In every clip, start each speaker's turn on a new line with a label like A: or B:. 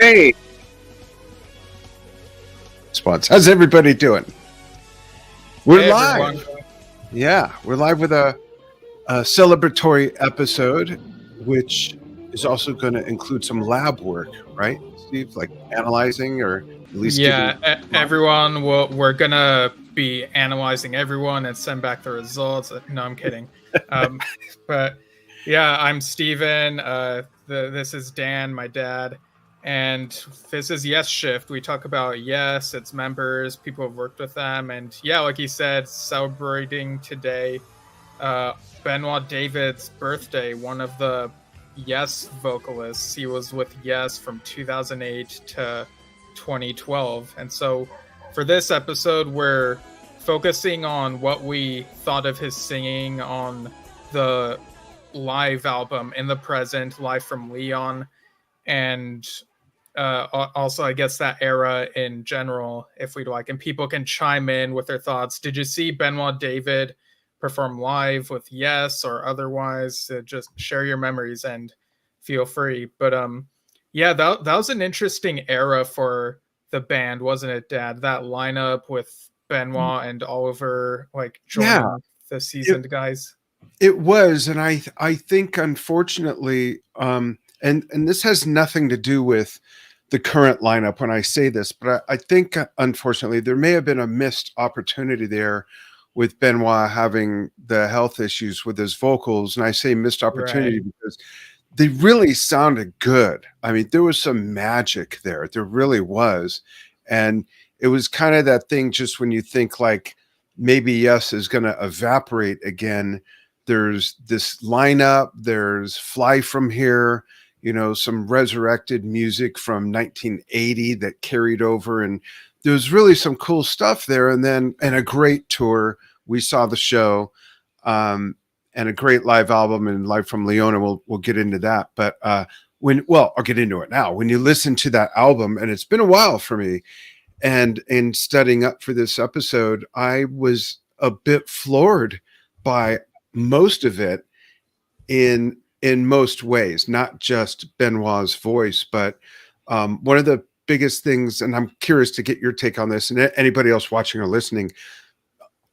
A: Hey, spots. How's everybody doing? We're
B: Hey,
A: live.
B: everyone.
A: Yeah, we're live with a celebratory episode, which is also going to include some lab work, right, Steve? Like analyzing or at least giving.
B: Everyone. We're gonna be analyzing everyone and send back the results. No, I'm kidding. Um, but yeah, I'm Steven. This is Dan, my dad, and this is Yes Shift. We talk about Yes, its members, people who've worked with them, and yeah, like he said, celebrating today, Benoît David's birthday. One of the Yes vocalists. He was with Yes from 2008 to 2012. And so for this episode, we're focusing on what we thought of his singing on the live album In the Present, live from Lyon, and also, I guess, that era in general, if we'd like. And people can chime in with their thoughts. Did you see Benoît David perform live with Yes or otherwise? Just share your memories and feel free. But yeah, that was an interesting era for the band, wasn't it, Dad? That lineup with Benoît and Oliver, like joining the seasoned guys.
A: It was, and I think unfortunately, and this has nothing to do with the current lineup when I say this, but I think unfortunately there may have been a missed opportunity there with Benoît having the health issues with his vocals. And I say missed opportunity because they really sounded good. I mean, there was some magic there. There really was. And it was kind of that thing just when you think like maybe Yes is going to evaporate again. There's this lineup, there's Fly From Here, you know, some resurrected music from 1980 that carried over. And there was really some cool stuff there. And then, and a great tour. We saw the show. And a great live album and live from Lyon, and we'll get into that. But I'll get into it now. When you listen to that album, and it's been a while for me, and in studying up for this episode, I was a bit floored by most of it in most ways, not just Benoît's voice, but one of the biggest things, and I'm curious to get your take on this, and anybody else watching or listening,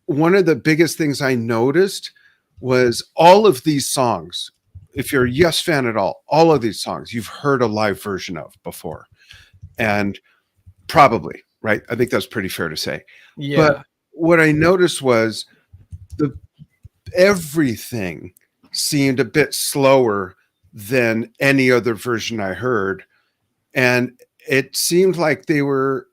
A: one of the biggest things I noticed was all of these songs, if you're a Yes fan at all of these songs you've heard a live version of before. And probably, right? I think that's pretty fair to say. Yeah. But what I noticed was everything seemed a bit slower than any other version I heard. And it seemed like they were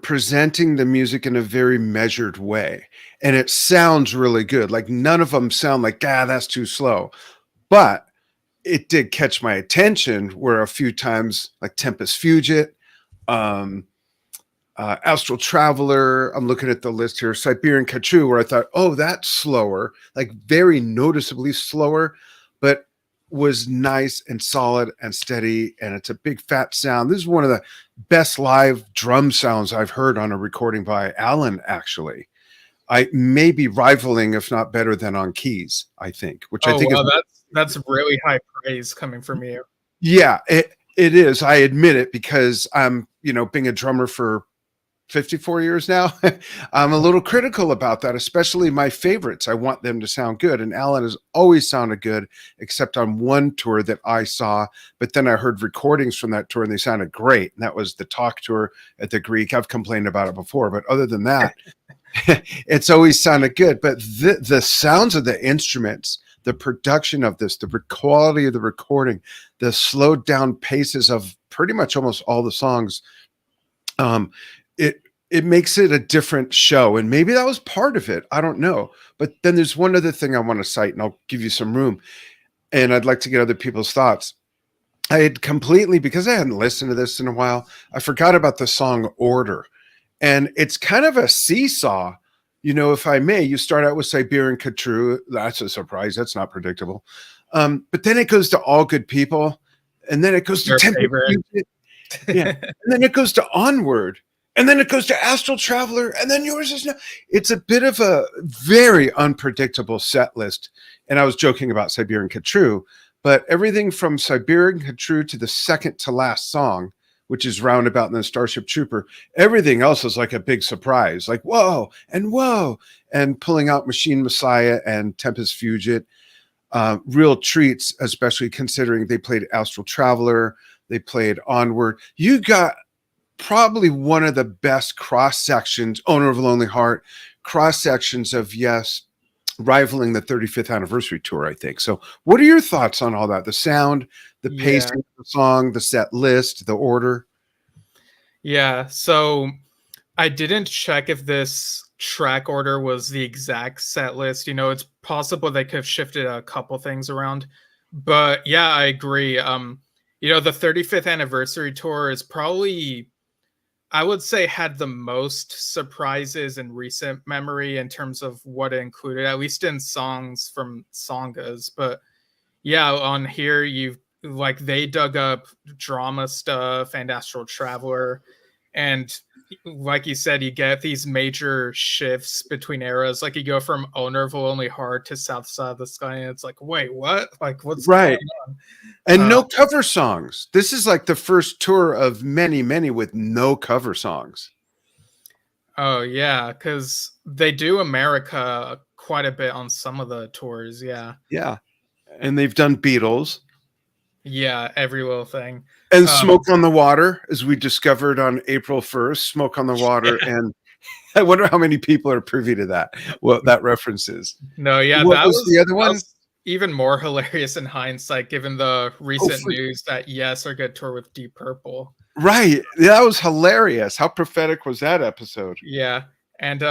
A: presenting the music in a very measured way. And it sounds really good. Like none of them sound like, that's too slow. But it did catch my attention where a few times, like Tempest Fugit, Astral Traveler, I'm looking at the list here, Siberian Kachoo, where I thought, oh, that's slower, like very noticeably slower, but was nice and solid and steady, and it's a big fat sound. This is one of the best live drum sounds I've heard on a recording by Alan, actually. I may be rivaling, if not better than on keys, I think, which I think
B: that's really high praise coming from you.
A: Yeah, it is. I admit it because I'm, being a drummer for 54 years now, I'm a little critical about that, especially my favorites. I want them to sound good. And Alan has always sounded good, except on one tour that I saw. But then I heard recordings from that tour and they sounded great. And that was the Talk tour at the Greek. I've complained about it before, but other than that, it's always sounded good. But the sounds of the instruments, the production of this, the quality of the recording, the slowed down paces of pretty much almost all the songs, it makes it a different show. And maybe that was part of it. I don't know. But then there's one other thing I want to cite, and I'll give you some room. And I'd like to get other people's thoughts. I had completely, because I hadn't listened to this in a while, I forgot about the song Order. And it's kind of a seesaw, if I may. You start out with Siberian Kachoo. That's a surprise. That's not predictable. But then it goes to All Good People. And then it goes to and then it goes to Onward. And then it goes to Astral Traveler, and then yours is now. It's a bit of a very unpredictable set list. And I was joking about Siberian Kachoo, But everything from Siberian Khatru to the second to last song, which is Roundabout and then Starship Trooper, everything else is like a big surprise. Like, whoa, and pulling out Machine Messiah and Tempest Fugit. Real treats, especially considering they played Astral Traveler, they played Onward. You got probably one of the best cross sections, Owner of a Lonely Heart, cross sections of Yes, rivaling the 35th anniversary tour, I think. So, what are your thoughts on all that? The sound, the
B: Yeah.
A: pacing of the song, the set list, the order?
B: Yeah. So I didn't check if this track order was the exact set list. It's possible they could have shifted a couple things around. But yeah, I agree. The 35th anniversary tour is probably, I would say, had the most surprises in recent memory in terms of what it included, at least in songs from Sangas. But yeah, on here you've like they dug up drama stuff and Astral Traveler, and like you said, you get these major shifts between eras. Like you go from Owner of a Lonely Heart to South Side of the Sky, and it's like, wait, what? Like, what's going
A: Right.
B: on?
A: And no cover songs. This is like the first tour of many, many with no cover songs.
B: Oh yeah, because they do America quite a bit on some of the tours. Yeah,
A: Yeah. And they've done Beatles
B: yeah, every little thing.
A: and
B: Um,
A: Smoke on the Water, as we discovered on April 1st. Smoke on the Water. And I wonder how many people are privy to that, what that reference is.
B: No, yeah,
A: What was the other
B: that
A: one?
B: was even more hilarious in hindsight, given the
A: Oh,
B: recent news that Yes are going to tour with Deep Purple.
A: right. That was hilarious. How prophetic was that episode?
B: Yeah, and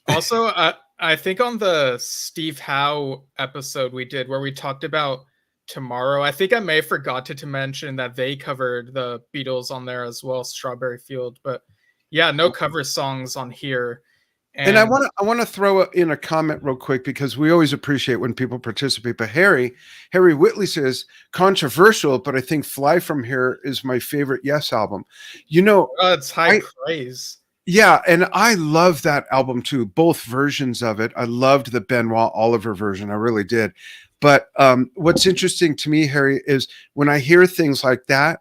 B: also I think on the Steve Howe episode we did where we talked about Tomorrow, I think I may have forgot to mention that they covered the Beatles on there as well, Strawberry Field. But yeah, no cover songs on here.
A: And I
B: And
A: want to throw in a comment real quick because we always appreciate when people participate. But Harry Whitley says controversial, but I think Fly From Here is my favorite Yes album.
B: it's high
A: I
B: praise.
A: yeah, and I love that album too. Both versions of it. I loved the Benoit Oliver version. I really did. But what's interesting to me, Harry, is when I hear things like that,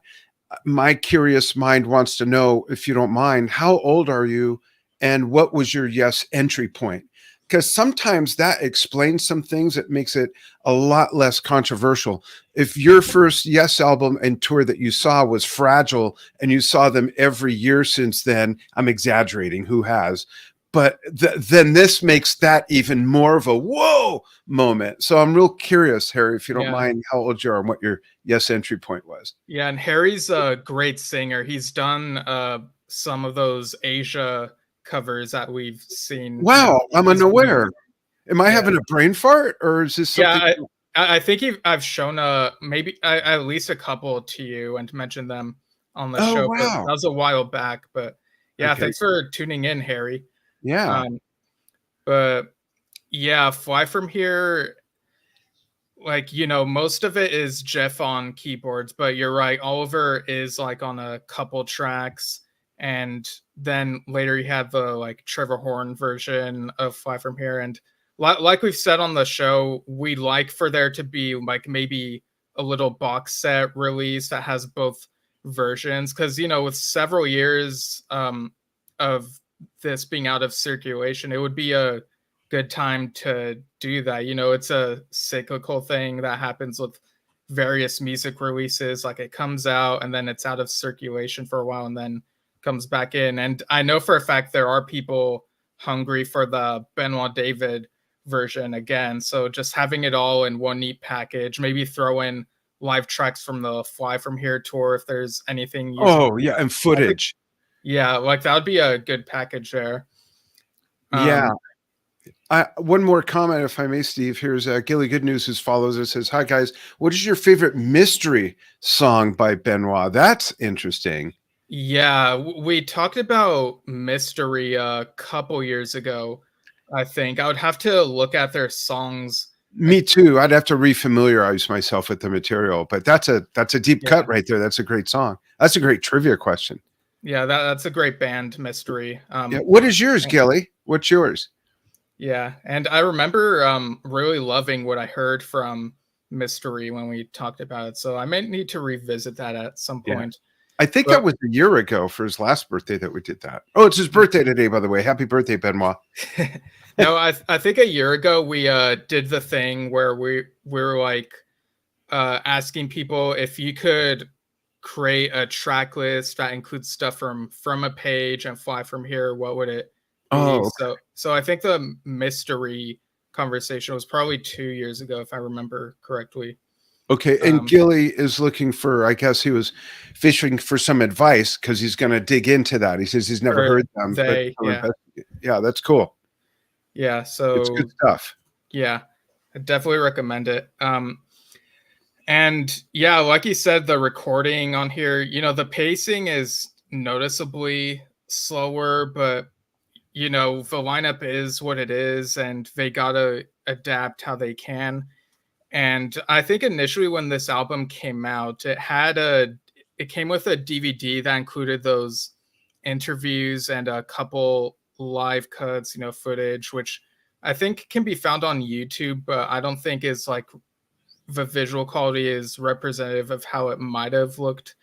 A: my curious mind wants to know, if you don't mind, how old are you and what was your Yes entry point? Because sometimes that explains some things that makes it a lot less controversial. If your first Yes album and tour that you saw was Fragile and you saw them every year since then, I'm exaggerating, who has? But then this makes that even more of a whoa moment. So I'm real curious, Harry, if you don't
B: Yeah.
A: mind, how old you are and what your Yes entry point was.
B: Yeah, and Harry's a great singer. He's done some of those Asia covers that we've seen.
A: Wow, I'm
B: He's one of
A: unaware.
B: them.
A: Am I
B: Yeah,
A: having a brain fart or is this something?
B: yeah. I think I've shown maybe at least a couple to you and mentioned them on the
A: Oh,
B: show, but
A: wow.
B: that was a while back. But yeah,
A: Okay.
B: thanks for tuning in, Harry.
A: Yeah.
B: Um, but yeah, Fly From Here, like most of it is Jeff on keyboards, but you're right, Oliver is like on a couple tracks, and then later you have the like Trevor Horn version of Fly From Here. And like we've said on the show, we like for there to be like maybe a little box set release that has both versions, because with several years of this being out of circulation, it would be a good time to do that. It's a cyclical thing that happens with various music releases. Like it comes out and then it's out of circulation for a while and then comes back in. And I know for a fact there are people hungry for the Benoit David version again. So just having it all in one neat package, maybe throw in live tracks from the Fly From Here tour if there's anything usable.
A: Oh, yeah, and footage.
B: Yeah, like that would be a good package there.
A: Yeah.
B: Um,
A: One more comment, if I may, Steve. Here's Gilly Good News, who follows us, says, "Hi guys, what is your favorite mystery song by Benoit?" That's interesting.
B: Yeah, we talked about Mystery a couple years ago. I think I would have to look at their songs.
A: Me too. I'd have to refamiliarize myself with the material, but that's a deep
B: Yeah,
A: cut right there. That's a great song. That's a great trivia question.
B: yeah, that's a great band, Mystery.
A: Yeah. What is yours, Gilly? What's yours?
B: Yeah, and I remember really loving what I heard from mystery when we talked about it. So I might need to revisit that at some
A: Yeah.
B: point.
A: I think that
B: But
A: was a year ago for his last birthday that we did that. Oh, it's his birthday today, by the way. Happy birthday, Benoit.
B: no, I think a year ago we did the thing where we were like asking people if you could create a track list that includes stuff from a page and fly from here, what would it be?
A: Oh,
B: So I think the mystery conversation was probably 2 years ago, if I remember correctly.
A: okay. And Gilly is looking for, I guess he was fishing for some advice because he's going to dig into that. He says he's never
B: Or
A: heard them, but
B: yeah.
A: yeah, that's cool.
B: Yeah,
A: It's
B: so
A: good stuff.
B: yeah, I definitely recommend it. And yeah, like you said, the recording on here, the pacing is noticeably slower, but the lineup is what it is, and they gotta adapt how they can. And I think initially when this album came out, it came with a DVD that included those interviews and a couple live cuts, footage, which I think can be found on YouTube, but I don't think is like the visual quality is representative of how it might have looked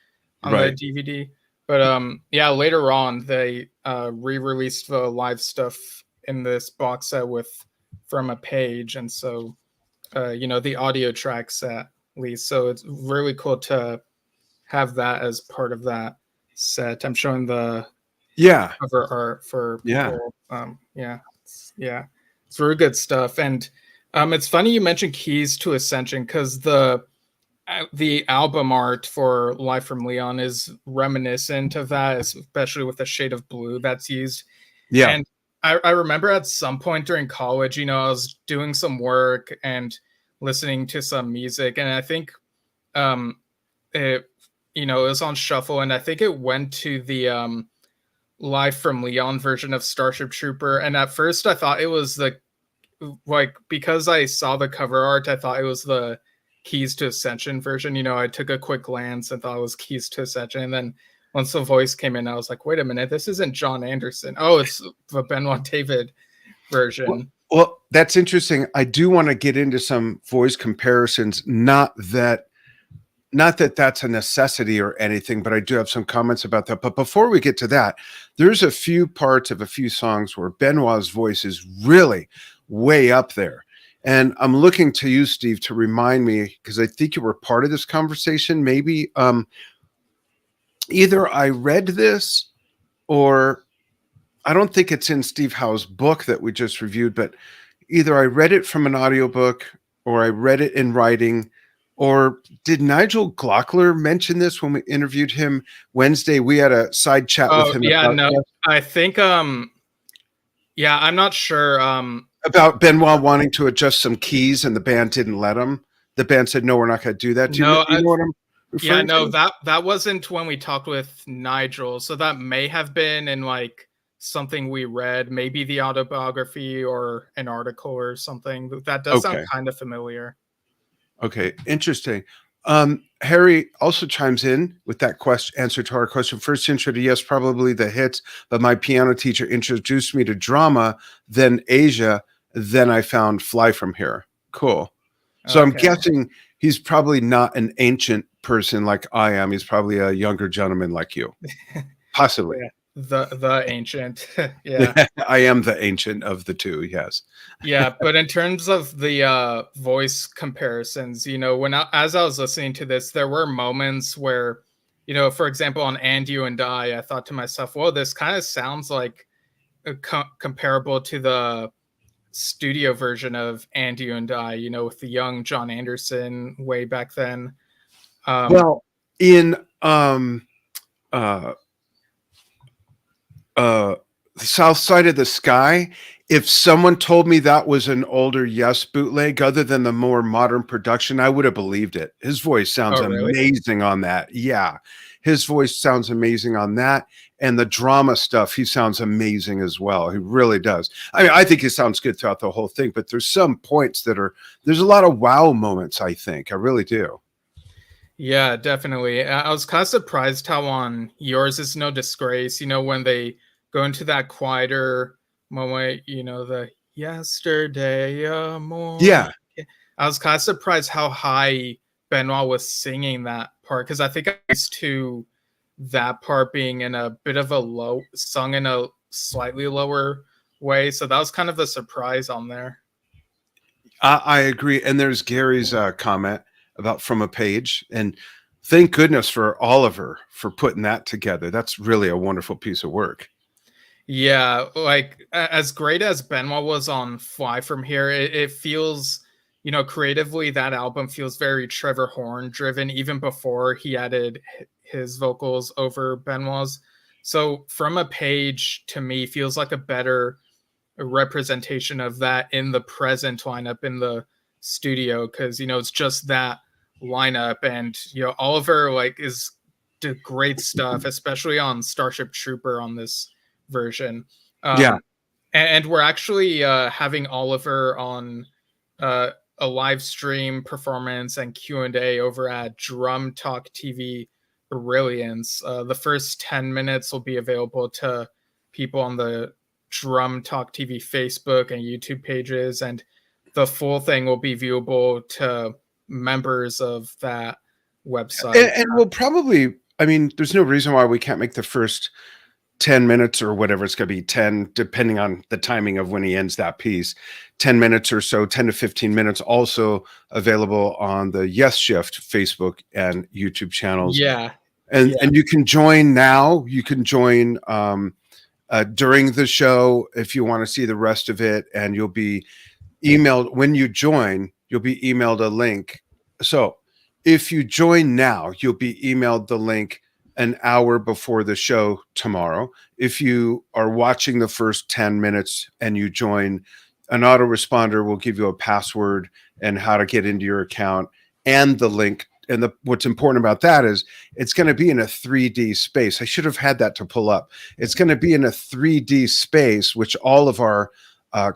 B: on the
A: Right.
B: DVD. But yeah, later on they re-released the live stuff in this box set with From a Page, and so the audio tracks at least. So it's really cool to have that as part of that set. I'm showing the cover art for people. Yeah, it's really good stuff. And it's funny you mentioned Keys to Ascension, because the album art for Live from Lyon is reminiscent of that, especially with the shade of blue that's used.
A: Yeah.
B: And I remember at some point during college, I was doing some work and listening to some music, and I think it was on shuffle, and I think it went to the Live from Lyon version of Starship Trooper. And at first I thought it was because I saw the cover art, I thought it was the Keys to Ascension version. I took a quick glance and thought it was Keys to Ascension, and then once the voice came in, I was like, wait a minute, this isn't John Anderson. Oh, it's the Benoit David version.
A: Well, that's interesting. I do want to get into some voice comparisons. Not that that's a necessity or anything, but I do have some comments about that. But before we get to that, there's a few parts of a few songs where Benoit's voice is really way up there. And I'm looking to you, Steve, to remind me, because I think you were part of this conversation. Maybe either I read this, or I don't think it's in Steve Howe's book that we just reviewed, but either I read it from an audiobook or I read it in writing. Or did Nigel Glockler mention this when we interviewed him Wednesday? We had a side chat with him.
B: Yeah, no, I think yeah, I'm not sure.
A: About Benoit wanting to adjust some keys and the band didn't let him. The band said, no, we're not going to do that. Do you know what I'm referring to?
B: That wasn't when we talked with Nigel. So that may have been in like something we read, maybe the autobiography or an article or something. That does sound kind of familiar.
A: Okay, interesting. Harry also chimes in with that answer to our question. First intro to Yes, probably the hits, but my piano teacher introduced me to drama, then Asia, then I found Fly From Here. Cool. So I'm guessing he's probably not an ancient person like I am. He's probably a younger gentleman like you. Possibly.
B: Yeah. The ancient. Yeah.
A: I am the ancient of the two, yes.
B: Yeah, but in terms of the voice comparisons, as I was listening to this, there were moments where, for example, on And You and I thought to myself, well, this kind of sounds like comparable to the studio version of And You and I, with the young John Anderson way back then.
A: Well, in the South Side of the Sky, if someone told me that was an older Yes bootleg other than the more modern production, I would have believed it. His voice sounds amazing on that. Yeah, his voice sounds amazing on that. And the drama stuff, he sounds amazing as well. He really does. I mean, I think he sounds good throughout the whole thing, but there's some points there's a lot of wow moments, I think. I really do.
B: Yeah, definitely. I was kind of surprised how on Yours Is No Disgrace, when they go into that quieter moment, the yesterday morning.
A: Yeah.
B: I was kind of surprised how high Benoit was singing that part, because I think I'm used to that part being in a bit of a low, sung in a slightly lower way. So that was kind of the surprise on there.
A: I agree. And there's Gary's comment about from a page. And thank goodness for Oliver for putting that together. That's really a wonderful piece of work.
B: Yeah, like as great as Benoit was on Fly From Here, it feels, creatively that album feels very Trevor Horn driven, even before he added his vocals over Benoit's. So From a Page to me feels like a better representation of that in the present lineup in the studio, because it's just that lineup. And Oliver like is did great stuff, especially on Starship Trooper on this version.
A: Yeah.
B: And we're actually having Oliver on a live stream performance and Q&A over at Drum Talk TV Brilliance. The first 10 minutes will be available to people on the Drum Talk TV Facebook and YouTube pages, and the full thing will be viewable to members of that website.
A: And we'll probably, I mean, there's no reason why we can't make the first 10 minutes or whatever it's going to be, 10, depending on the timing of when he ends that piece, 10 minutes or so, 10 to 15 minutes, also available on the Yes Shift Facebook and YouTube channels.
B: Yeah.
A: And you can join now. You can join during the show if you want to see the rest of it, and you'll be emailed when you join. You'll be emailed a link. So if you join now, you'll be emailed the link an hour before the show tomorrow. If you are watching the first 10 minutes and you join, an autoresponder will give you a password and how to get into your account and the link. And what's important about that is it's going to be in a 3D space. I should have had that to pull up. It's going to be in a 3D space, which all of our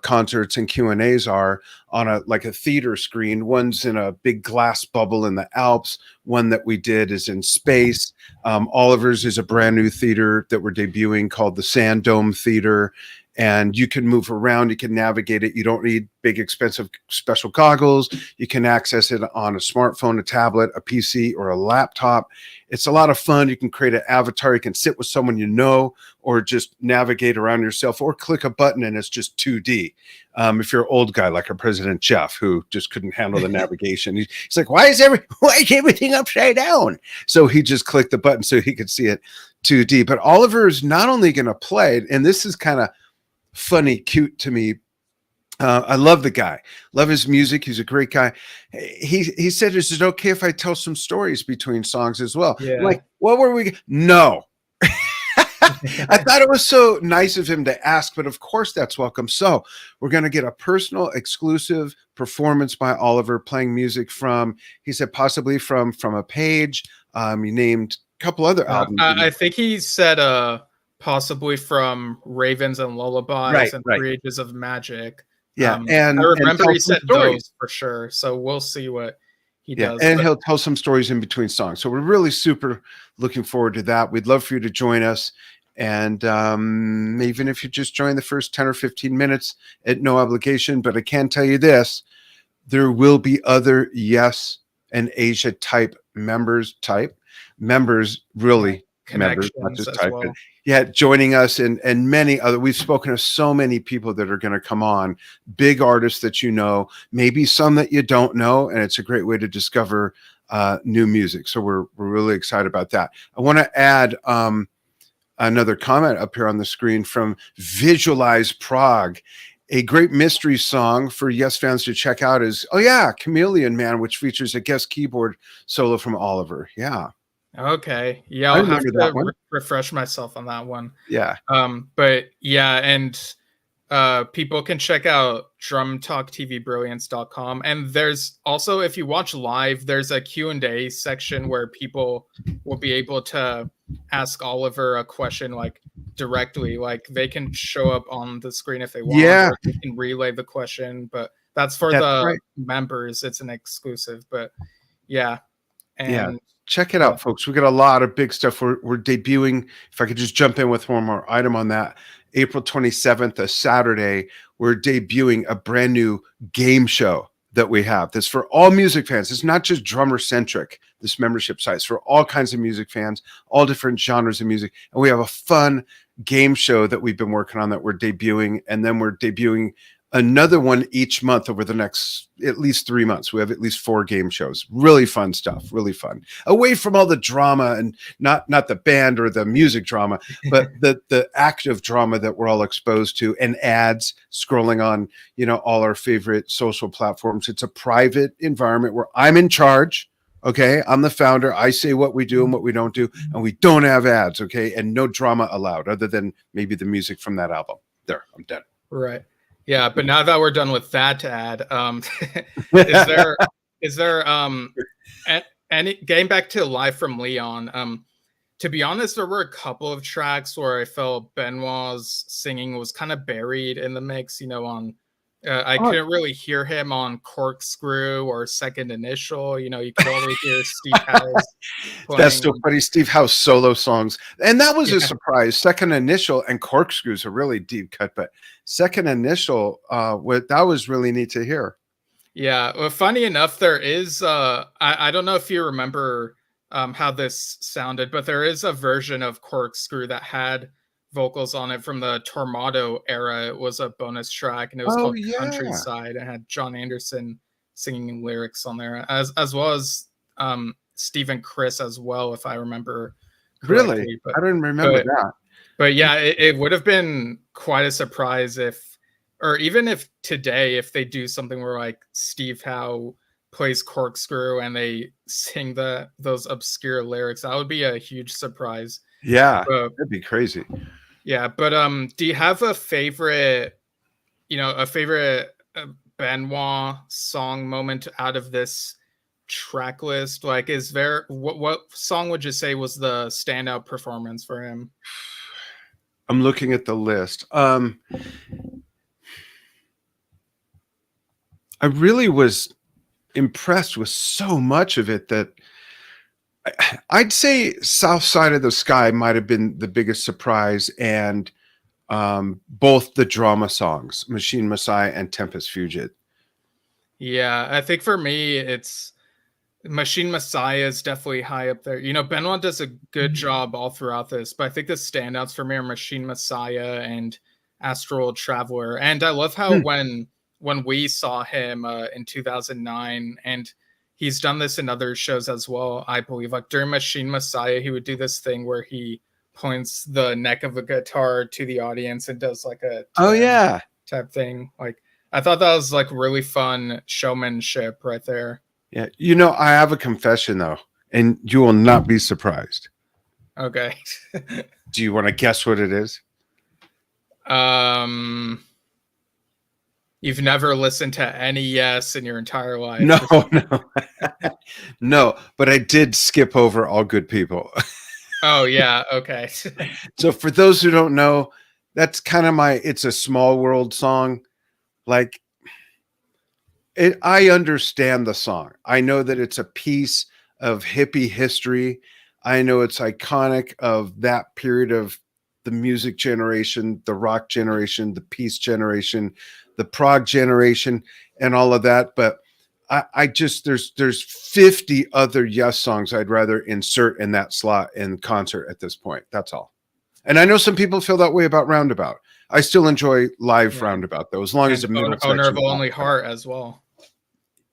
A: concerts and Q&As are on a theater screen. One's in a big glass bubble in the Alps. One that we did is in space. Oliver's is a brand new theater that we're debuting called the Sand Dome Theater. And you can move around, you can navigate it. You don't need big, expensive, special goggles. You can access it on a smartphone, a tablet, a PC, or a laptop. It's a lot of fun. You can create an avatar. You can sit with someone you know, or just navigate around yourself, or click a button and it's just 2D. If you're an old guy like our President Jeff, who just couldn't handle the navigation, he's like, why is everything upside down? So he just clicked the button so he could see it 2D. But Oliver is not only going to play, and this is kind of funny, cute to me. I love the guy, love his music. He's a great guy. He said, is it okay if I tell some stories between songs as well?
B: Yeah.
A: Like, what were we? No. I thought it was so nice of him to ask, but of course that's welcome. So we're going to get a personal exclusive performance by Oliver playing music from, he said, possibly from a page. He named a couple other albums.
B: I think he said possibly from Ravens and Lullabies and 3 Ages of Magic.
A: Yeah,
B: and I remember he said those for sure. So we'll see what he does.
A: And he'll tell some stories in between songs. So we're really super looking forward to that. We'd love for you to join us. And even if you just join the first 10 or 15 minutes at no obligation, but I can tell you this, there will be other Yes and Asia type members, really members, not just type. Well. Yeah, joining us and many other. We've spoken to so many people that are going to come on, big artists that you know, maybe some that you don't know, and it's a great way to discover new music. So we're really excited about that. I want to add another comment up here on the screen from Visualize Prague. A great mystery song for Yes fans to check out is, Chameleon Man, which features a guest keyboard solo from Oliver. Yeah.
B: Okay. Yeah, I'll have to refresh myself on that one.
A: Yeah.
B: But yeah, and people can check out drumtalktvbrilliance.com. And there's also, if you watch live, there's a Q&A section where people will be able to ask Oliver a question like directly. Like they can show up on the screen if they want.
A: Yeah.
B: Or they can relay the question, but that's for the members. It's an exclusive, but yeah. And
A: check it out, folks. We got a lot of big stuff. We're debuting. If I could just jump in with one more item on that, April 27th, a Saturday, we're debuting a brand new game show that we have. That's for all music fans. It's not just drummer centric, this membership site. It's for all kinds of music fans, all different genres of music. And we have a fun game show that we've been working on that we're debuting. And then we're debuting another one each month over the next at least 3 months. We have at least 4 game shows. Really fun stuff. Really fun. Away from all the drama and not the band or the music drama, but the active drama that we're all exposed to, and ads scrolling on, all our favorite social platforms. It's a private environment where I'm in charge. Okay, I'm the founder. I say what we do and what we don't do, and we don't have ads. Okay, and no drama allowed, other than maybe the music from that album. There, I'm done.
B: Right. Yeah, but now that we're done with that ad, is there any getting back to Live from Lyon? To be honest, there were a couple of tracks where I felt Benoit's singing was kind of buried in the mix. I couldn't really hear him on Corkscrew or Second Initial. You could only hear Steve House playing.
A: That's so funny. Steve House solo songs. And that was a surprise. Second Initial and Corkscrew's a really deep cut, but Second Initial, that was really neat to hear.
B: Yeah. Well, funny enough, there is, I don't know if you remember how this sounded, but there is a version of Corkscrew that had vocals on it from the Tormato era. It was a bonus track, and it was called Countryside. It had John Anderson singing lyrics on there, as well as Steve and Chris as well, if I remember correctly.
A: Really? I didn't remember that.
B: But yeah, it would have been quite a surprise if today, if they do something where like Steve Howe plays Corkscrew and they sing those obscure lyrics. That would be a huge surprise.
A: Yeah, that'd be crazy.
B: Yeah, but do you have a favorite Benoit song moment out of this track list? Like, is there what song would you say was the standout performance for him?
A: I'm looking at the list. I really was impressed with so much of it that I'd say South Side of the Sky might have been the biggest surprise, and both the drama songs, Machine Messiah and Tempest Fugit.
B: Yeah, I think for me, it's Machine Messiah is definitely high up there. Benoit does a good job all throughout this, but I think the standouts for me are Machine Messiah and Astral Traveler. And I love how when we saw him in 2009, and he's done this in other shows as well, I believe, like during Machine Messiah, he would do this thing where he points the neck of a guitar to the audience and does like a type thing. Like, I thought that was like really fun showmanship right there.
A: Yeah. I have a confession though, and you will not be surprised.
B: Okay.
A: Do you want to guess what it is?
B: You've never listened to any Yes in your entire life.
A: No. No, but I did skip over All Good People.
B: Oh, yeah. Okay.
A: So for those who don't know, that's kind of It's a Small World song. Like, I understand the song. I know that it's a piece of hippie history. I know it's iconic of that period of the music generation, the rock generation, the peace generation, the prog generation, and all of that. But I just, there's 50 other Yes songs I'd rather insert in that slot in concert at this point. That's all. And I know some people feel that way about Roundabout. I still enjoy live Roundabout though, as long as the middle section.
B: Owner of a Lonely Heart as well.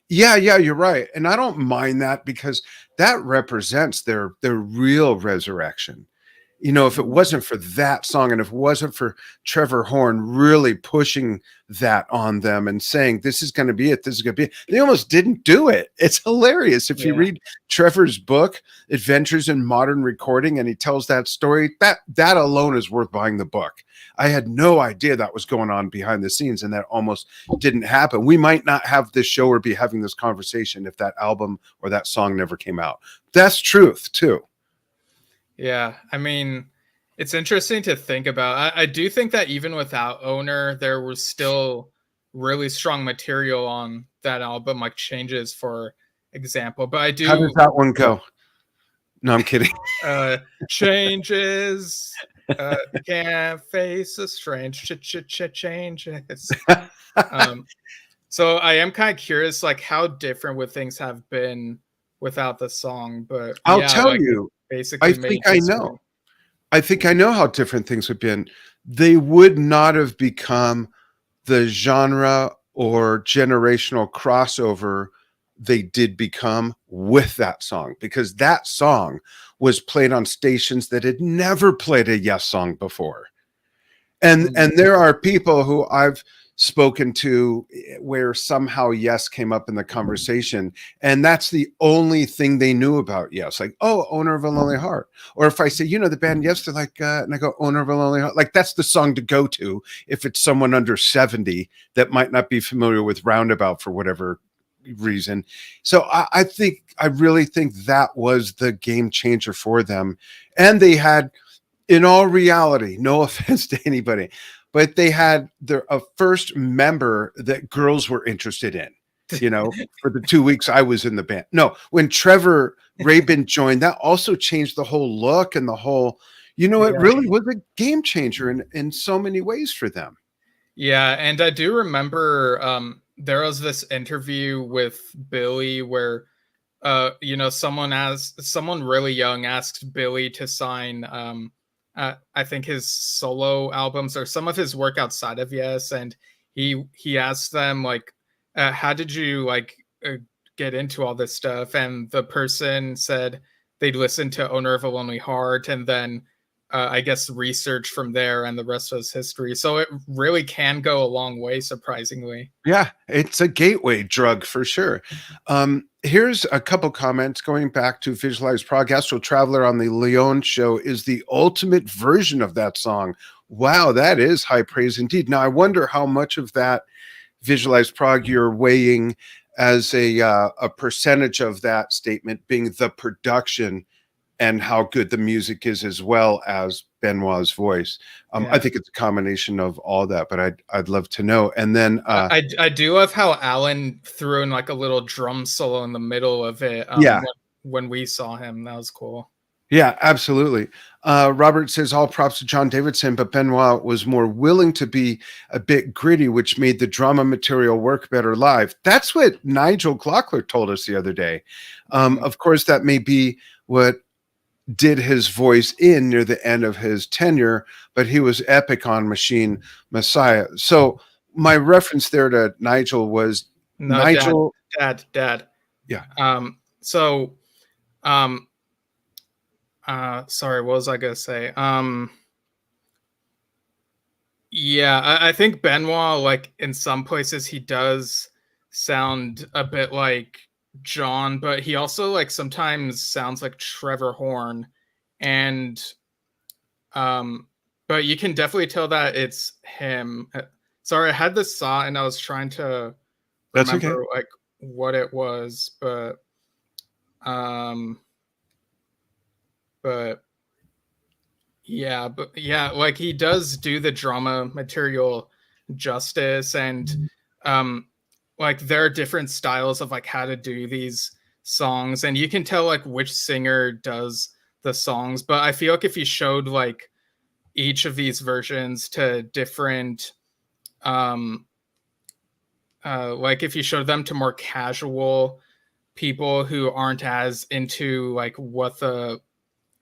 A: Yeah, you're right. And I don't mind that, because that represents their real resurrection. If it wasn't for that song, and if it wasn't for Trevor Horn really pushing that on them and saying, this is going to be it, this is going to be it, they almost didn't do it. It's hilarious. If you read Trevor's book, Adventures in Modern Recording, and he tells that story, that alone is worth buying the book. I had no idea that was going on behind the scenes, and that almost didn't happen. We might not have this show or be having this conversation if that album or that song never came out. That's truth too.
B: Yeah, I mean, it's interesting to think about. I do think that even without Owner, there was still really strong material on that album, like Changes, for example. But I do.
A: How does that one go? No, I'm kidding.
B: Changes. Can't face a strange changes. So I am kind of curious, like how different would things have been without the song? But
A: I'll
B: yeah,
A: tell
B: like it
A: you, I
B: basically
A: think
B: made
A: I know.
B: history.
A: I think I know how different things have been. They would not have become the genre or generational crossover they did become with that song, because that song was played on stations that had never played a Yes song before. And
B: Mm,
A: there are people who I've spoken to where somehow Yes came up in the conversation, and that's the only thing they knew about Yes, like, oh, Owner of a Lonely Heart. Or if I say, you know, the band Yes, they're like, and I go, Owner of a Lonely Heart, like that's the song to go to if it's someone under 70 that might not be familiar with Roundabout for whatever reason. So I really think that was the game changer for them. And they had, in all reality, no offense to anybody, but they had their a first member that girls were interested in, you know, for the 2 weeks I was in the band. No, when Trevor Rabin joined, that also changed the whole look and the whole, you know, it
B: yeah.
A: really was a game changer in so many ways for them.
B: Yeah, and I do remember there was this interview with Billy where someone really young asked Billy to sign I think his solo albums or some of his work outside of Yes, and he asked them like how did you like get into all this stuff, and the person said they'd listened to Owner of a Lonely Heart and then I guess research from there, and the rest was history. So it really can go a long way, surprisingly.
A: Yeah, it's a gateway drug for sure. Here's a couple comments going back to Visualize Prague. Astral Traveler on the Lyon show is the ultimate version of that song. Wow, that is high praise indeed. Now, I wonder how much of that Visualize Prague you're weighing as a percentage of that statement being the production and how good the music is as well as Benoit's voice. I
B: Yeah.
A: think it's a combination of all that, but I'd love to know. And then
B: I do love how Alan threw in like a little drum solo in the middle of it
A: yeah,
B: when we saw him. That was cool.
A: yeah, absolutely. Robert says all props to John Davidson, but Benoit was more willing to be a bit gritty, which made the drama material work better live. That's what Nigel Glockler told us the other day.
B: Mm,
A: Of course, that may be what did his voice in near the end of his tenure, but he was epic on Machine Messiah. So my reference there to Nigel was
B: no,
A: Nigel.
B: dad.
A: Yeah,
B: So um sorry, what was I gonna say? Yeah, I think Benoit, like in some places, he does sound a bit like John, but he also like sometimes sounds like Trevor Horn, and um, but you can definitely tell that it's him. Sorry, I had this thought and I was trying to
A: that's okay.
B: remember like what it was, um, but yeah, like he does do the drama material justice, and um like there are different styles of like how to do these songs, and you can tell like which singer does the songs. But I feel like if you showed like each of these versions to different um like if you showed them to more casual people who aren't as into like what the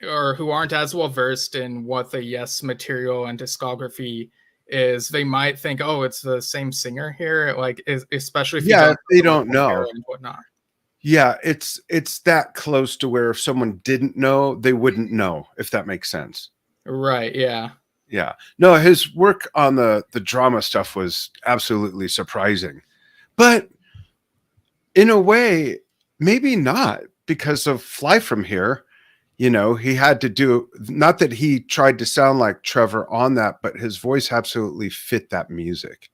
B: or who aren't as well versed in what the Yes material and discography is, they might think, "Oh, it's the same singer here." Like, especially if you
A: Yeah,
B: don't
A: if they
B: know the, like,
A: don't
B: whole era
A: know.
B: and whatnot.
A: Yeah, it's that close to where if someone didn't know, they wouldn't know, if that makes sense.
B: Right? Yeah.
A: Yeah. No, his work on the drama stuff was absolutely surprising. But in a way, maybe not because of Fly From Here. You know, he had to do, not that he tried to sound like Trevor on that, but his voice absolutely fit that music.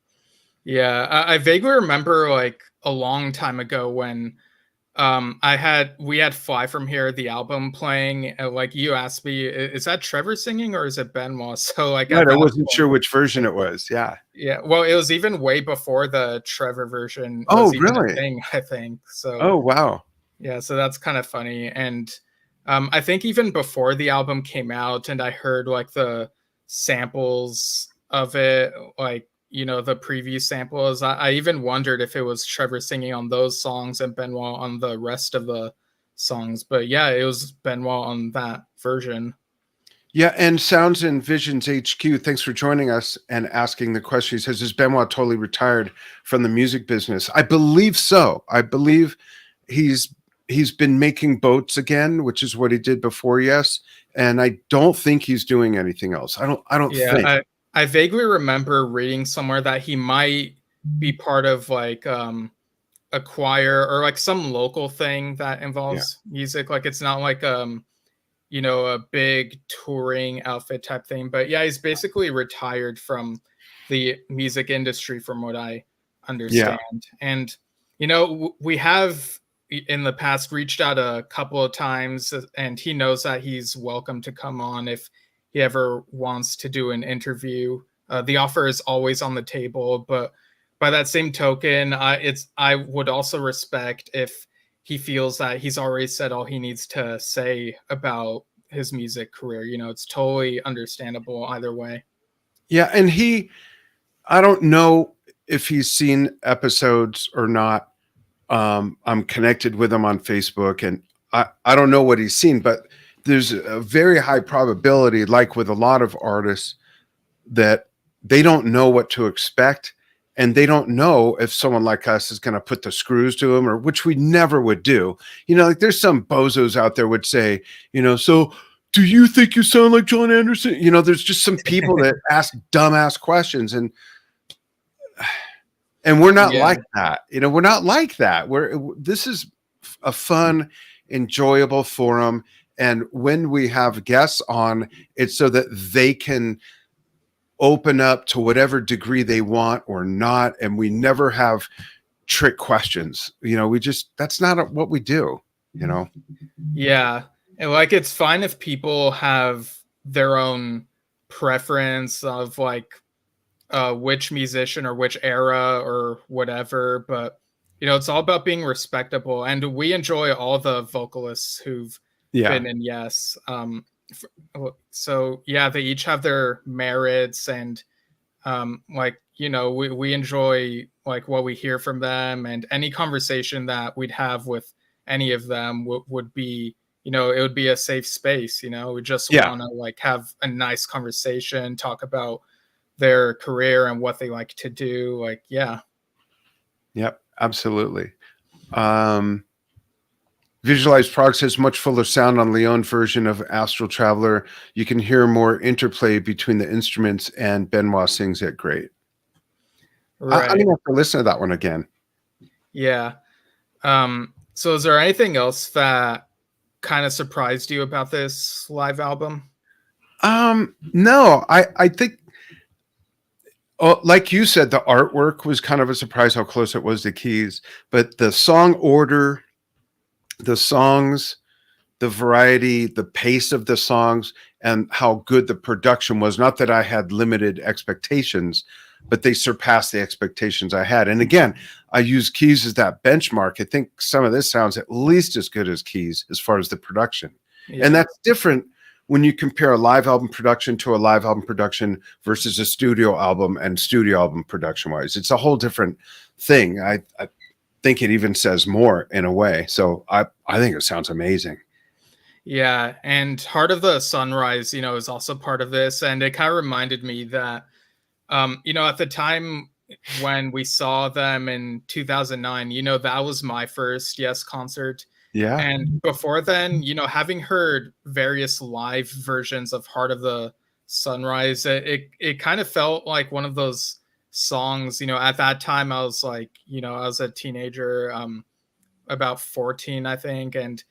B: Yeah. I vaguely remember like a long time ago when we had Fly From Here, the album playing. Like you asked me, is that Trevor singing or is it Benoit? So like at
A: Right. I
B: that
A: wasn't
B: point,
A: sure which version it was. Yeah.
B: yeah. Well, it was even way before the Trevor version
A: Oh,
B: was even a
A: really?
B: thing, I think. So
A: Oh, wow.
B: yeah, so that's kind of funny. And I think even before the album came out and I heard like the samples of it, like the preview samples. I even wondered if it was Trevor singing on those songs and Benoît on the rest of the songs. But yeah, it was Benoît on that version.
A: Yeah, and Sounds and Visions HQ, thanks for joining us and asking the question. He says, is Benoit totally retired from the music business? I believe so. I believe he's been making boats again, which is what he did before, yes. And I don't think he's doing anything else. I don't
B: Yeah,
A: think.
B: I vaguely remember reading somewhere that he might be part of like a choir or like some local thing that
A: Yeah.
B: involves music. Like it's not like a big touring outfit type thing. But yeah, he's basically retired from the music industry, from what I
A: Yeah.
B: understand. And we have in the past reached out a couple of times, and he knows that he's welcome to come on if he ever wants to do an interview. The offer is always on the table, but by that same token, I would also respect if he feels that he's already said all he needs to say about his music career. It's totally understandable either way.
A: Yeah. And I don't know if he's seen episodes or not. I'm connected with him on Facebook, and I don't know what he's seen, but there's a very high probability, like with a lot of artists, that they don't know what to expect. And they don't know if someone like us is going to put the screws to them, or which we never would do. Like there's some bozos out there would say, so do you think you sound like John Anderson? There's just some people that ask dumbass questions, and we're not
B: Yeah.
A: like that. We're not like that. This is a fun, enjoyable forum. And when we have guests on, it's so that they can open up to whatever degree they want or not. And we never have trick questions. That's not what we do,
B: Yeah. And like it's fine if people have their own preference of like which musician or which era or whatever, but it's all about being respectable, and we enjoy all the vocalists who've
A: Yeah.
B: been in Yes. So yeah, they each have their merits, and like we enjoy like what we hear from them, and any conversation that we'd have with any of them would be it would be a safe space. We just
A: Yeah.
B: want to like have a nice conversation, talk about their career and what they like to do. Like, yeah.
A: Yep. Absolutely. Visualized Prog says much fuller sound on Lyon version of Astral Traveler. You can hear more interplay between the instruments, and Benoit sings it great. I'm
B: Right.
A: gonna have to listen to that one again.
B: Yeah. So is there anything else that kind of surprised you about this live album?
A: No, I think, like you said, the artwork was kind of a surprise how close it was to keys, but the song order, the songs, the variety, the pace of the songs, and how good the production was. Not that I had limited expectations, but they surpassed the expectations I had. And again, I use keys as that benchmark. I think some of this sounds at least as good as keys as far as the production.
B: Yeah.
A: And that's different when you compare a live album production to a live album production versus a studio album and studio album production wise. It's a whole different thing. I think it even says more in a way. So I think it sounds amazing.
B: Yeah, and Heart of the Sunrise, is also part of this, and it kind of reminded me that, at the time when we saw them in 2009, that was my first Yes concert,
A: Yeah.
B: and before then, having heard various live versions of Heart of the Sunrise, it kind of felt like one of those songs. At that time, I was like, I was a teenager, about 14, I think, and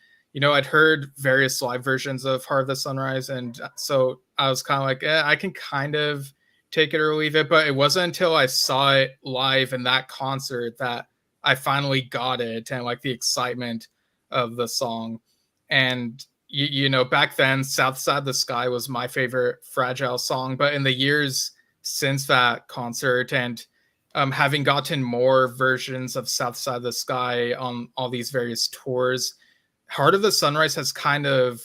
B: I'd heard various live versions of Heart of the Sunrise, and so I was kind of like, I can kind of take it or leave it. But it wasn't until I saw it live in that concert that I finally got it, and like the excitement of the song. And back then, South Side the Sky was my favorite Fragile song. But in the years since that concert, and having gotten more versions of South Side of the Sky on all these various tours, Heart of the Sunrise has kind of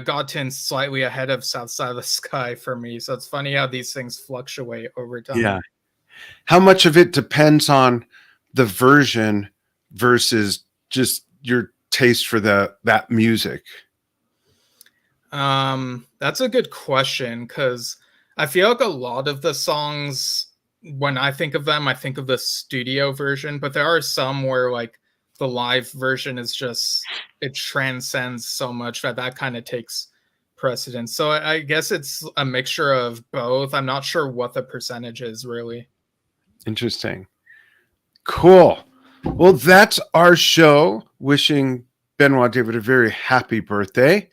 B: gotten slightly ahead of South Side of the Sky for me. So it's funny how these things fluctuate over time.
A: Yeah. How much of it depends on the version versus just your taste for that music?
B: That's a good question because I feel like a lot of the songs, when I think of them, I think of the studio version, but there are some where like the live version is just it transcends so much that that kind of takes precedence. So I guess it's a mixture of both. I'm not sure what the percentage is really.
A: Interesting. Cool. Well, that's our show. Wishing Benoit David a very happy birthday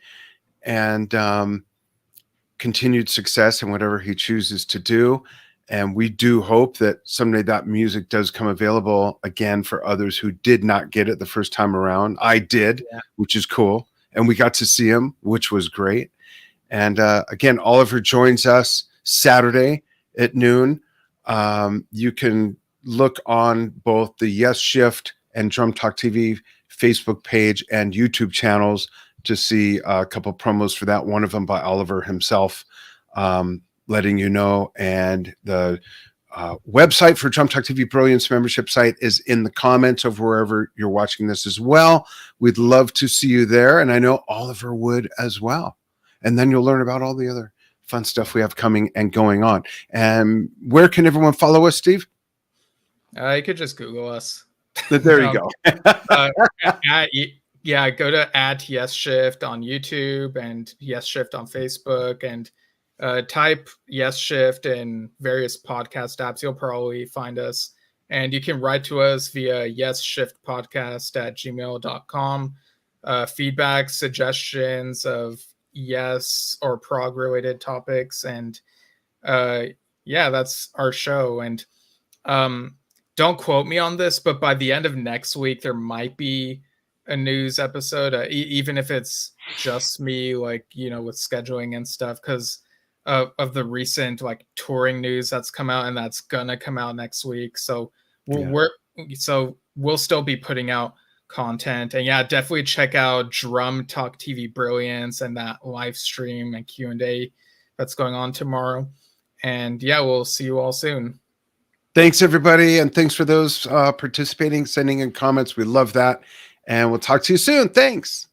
A: and continued success in whatever he chooses to do. And we do hope that someday that music does come available again for others who did not get it the first time around. I did,
B: Yeah.
A: which is cool. And we got to see him, which was great. And again, Oliver joins us Saturday at noon. You can look on both the Yes Shift and Drum Talk TV Facebook page and YouTube channels to see a couple promos for that. One of them by Oliver himself, letting you know. And the website for Drum Talk TV Brilliance membership site is in the comments of wherever you're watching this as well. We'd love to see you there. And I know Oliver would as well. And then you'll learn about all the other fun stuff we have coming and going on. And where can everyone follow us, Steve?
B: You could just Google us.
A: There you go.
B: Yeah, go to @YesShift on YouTube and YesShift on Facebook, and type YesShift in various podcast apps. You'll probably find us. And you can write to us via yesshiftpodcast@gmail.com. Feedback, suggestions of yes or prog related topics. And yeah, that's our show. And don't quote me on this, but by the end of next week, there might be a news episode, even if it's just me, like, with scheduling and stuff, because of the recent like touring news that's come out, and that's gonna come out next week. So we'll still be putting out content. And yeah, definitely check out Drum Talk TV Brilliance and that live stream and Q&A that's going on tomorrow. And yeah, we'll see you all soon.
A: Thanks, everybody. And thanks for those participating, sending in comments. We love that. And we'll talk to you soon. Thanks.